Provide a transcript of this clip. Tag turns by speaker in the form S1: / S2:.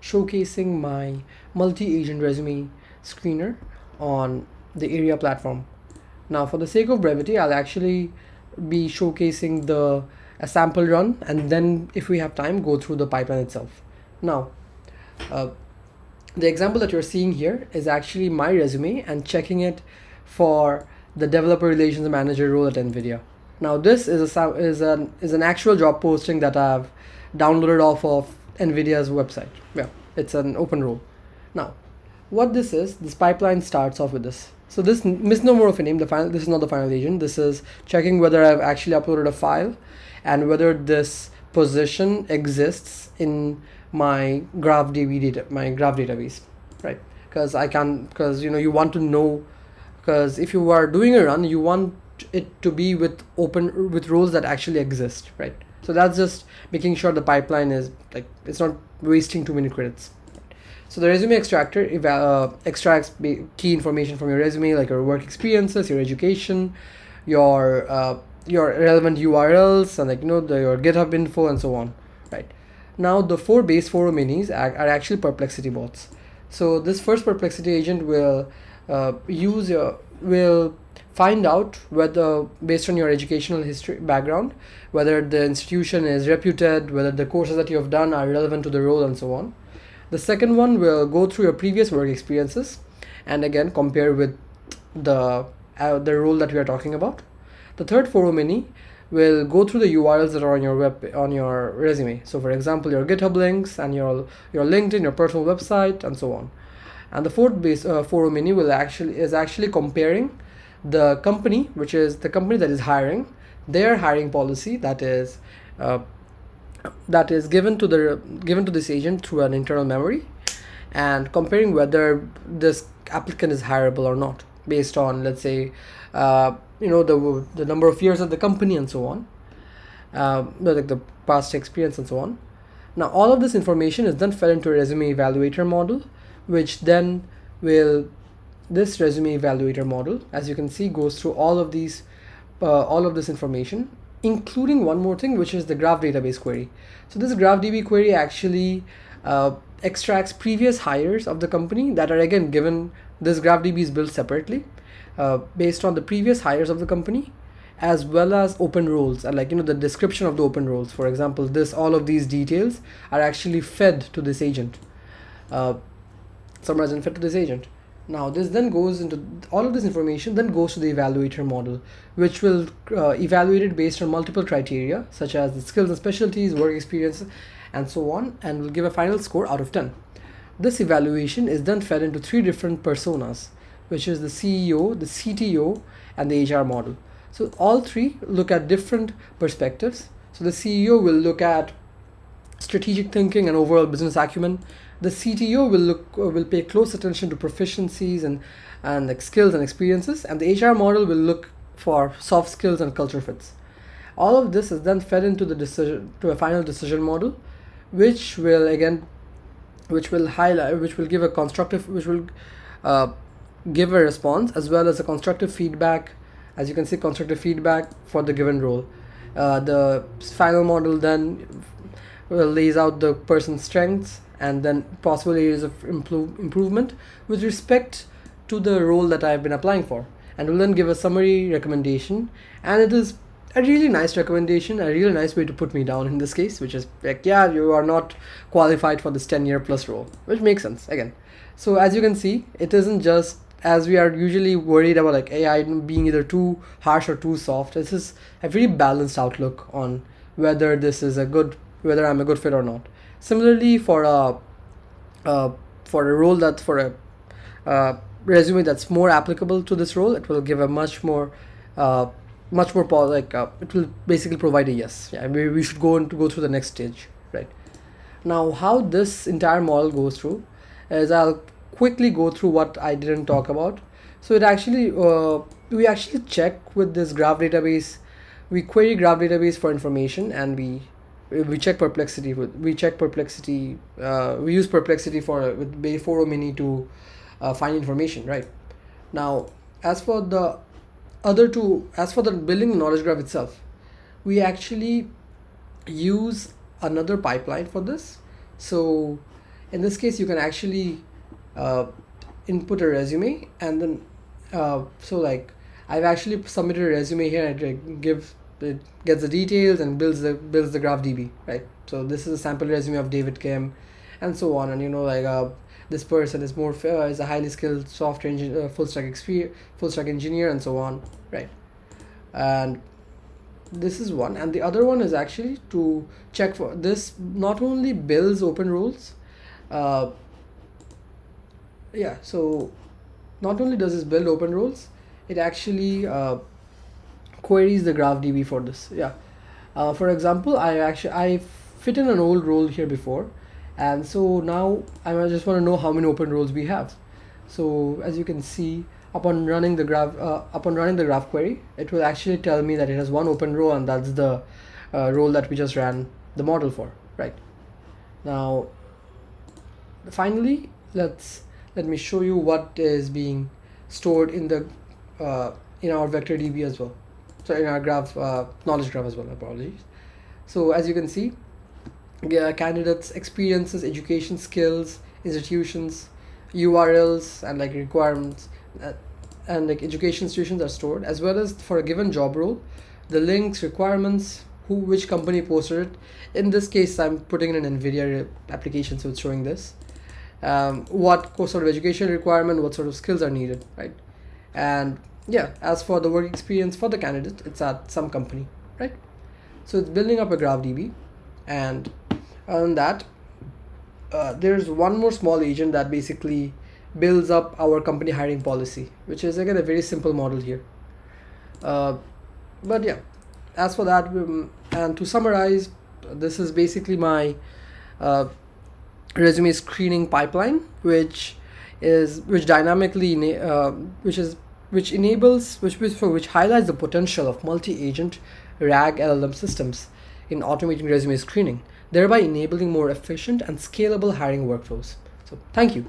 S1: showcasing my multi-agent resume screener on the Airia platform. Now, for the sake of brevity, I'll actually be showcasing a sample run, and then if we have time, go through the pipeline itself. Now, the example that you're seeing here is actually my resume and checking it for the developer relations manager role at NVIDIA. Now, this is an actual job posting that I've downloaded off of NVIDIA's website. Yeah, it's an open role. Now, what this pipeline starts off with this. So this misnomer of a name, this is not the final agent. This is checking whether I've actually uploaded a file and whether this position exists in my graph database, right? Because you want to know, because if you are doing a run, you want it to be with roles that actually exist, right? So that's just making sure the pipeline is it's not wasting too many credits. So the resume extractor extracts key information from your resume, like your work experiences, your education, your relevant URLs, and your GitHub info and so on, right? Now the 4 base 4 minis are actually perplexity bots. So this first perplexity agent will find out whether, based on your educational history background, whether the institution is reputed, whether the courses that you have done are relevant to the role, and so on. The second one will go through your previous work experiences and again compare with the role that we are talking about. The third 4 mini will go through the URLs that are on your resume. So for example, your GitHub links and your LinkedIn, your personal website, and so on. And the fourth base 4 mini is actually comparing the company, which is the company that is hiring, their hiring policy that is given to this agent through an internal memory, and comparing whether this applicant is hireable or not based on, let's say, the number of years at the company and so on, like the past experience and so on. Now all of this information is then fed into a resume evaluator model, which then this resume evaluator model, as you can see, goes through all of this information, including one more thing, which is the graph database query. So this graph DB query actually extracts previous hires of the company that are again given. This graph DB is built separately based on the previous hires of the company, as well as open roles and the description of the open roles. For example, all of these details are actually fed to this agent, summarized and fed to this agent. Now this then goes into all of this information, then goes to the evaluator model, which will evaluate it based on multiple criteria such as the skills and specialties, work experience, and so on, and will give a final score out of 10. This evaluation is then fed into 3 different personas, which is the CEO, the CTO, and the HR model. So all 3 look at different perspectives. So the CEO will look at strategic thinking and overall business acumen. The CTO will pay close attention to proficiencies and like skills and experiences, and the HR model will look for soft skills and culture fits. All of this is then fed into a final decision model, which will give a response as well as a constructive feedback. As you can see, constructive feedback for the given role. The final model then lays out the person's strengths and then possible areas of improvement with respect to the role that I've been applying for, and will then give a summary recommendation. And it is a really nice recommendation, a really nice way to put me down in this case, which is like, yeah, you are not qualified for this 10-year plus role, which makes sense again. So as you can see, it isn't just as we are usually worried about like AI being either too harsh or too soft. This is a very balanced outlook on whether whether I'm a good fit or not. Similarly, for a role for a resume that's more applicable to this role, it will give a much more it will basically provide a yes. Yeah, we should go through the next stage, right? Now, how this entire model goes through is I'll quickly go through what I didn't talk about. So it actually we actually check with this graph database. We query graph database for information, and we check perplexity. We use perplexity with base 4 mini to find information, right? Now, as for the building knowledge graph itself, we actually use another pipeline for this. So In this case, you can actually input a resume, and then so like I've actually submitted a resume here, and it gets the details and builds the graph DB, right? So this is a sample resume of David Kim, and so on. And this person is is a highly skilled software engineer, full stack engineer, and so on, right? And this is one, and the other one is actually to check for this. Not only builds open roles, so not only does this build open roles, it actually queries the graph DB for this. For example, I fit in an old role here before, and so now I just want to know how many open roles we have. So as you can see, upon running the graph query, it will actually tell me that it has one open row, and that's the role that we just ran the model for, right? Now finally, let me show you what is being stored in the in our vector DB as well. So in our graph, knowledge graph as well, apologies. So as you can see, candidates, experiences, education, skills, institutions, URLs, and like requirements, and like education institutions are stored, as well as for a given job role, the links, requirements, which company posted it. In this case, I'm putting in an NVIDIA application, so it's showing this. What sort of education requirement, what sort of skills are needed, right? And as for the work experience for the candidate, it's at some company, right? So it's building up a graph DB, and on that, there's one more small agent that basically builds up our company hiring policy, which is again a very simple model here. But as for that, and to summarize, this is basically my resume screening pipeline, which dynamically which highlights the potential of multi-agent RAG LLM systems in automating resume screening, thereby enabling more efficient and scalable hiring workflows. So thank you.